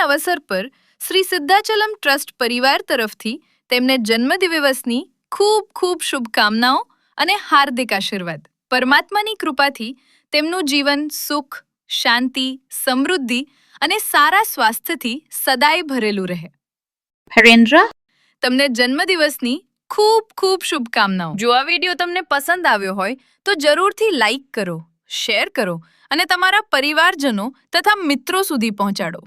અવસર પર શ્રી સિદ્ધાચલમ ટ્રસ્ટ પરિવાર તરફથી તેમને જન્મદિવસની ખૂબ ખૂબ શુભકામનાઓ અને હાર્દિક આશીર્વાદ. પરમાત્માની કૃપાથી તેમનું જીવન સુખ, શાંતિ, સમૃદ્ધિ અને સારા સ્વાસ્થ્યથી સદાય ભરેલું રહે. હરેન્દ્ર, તમને જન્મદિવસની ખૂબ ખૂબ શુભકામનાઓ. જો આ વિડીયો તમને પસંદ આવ્યો હોય તો જરૂરથી લાઈક કરો, શેર કરો અને તમારા પરિવારજનો તથા મિત્રો સુધી પહોંચાડો.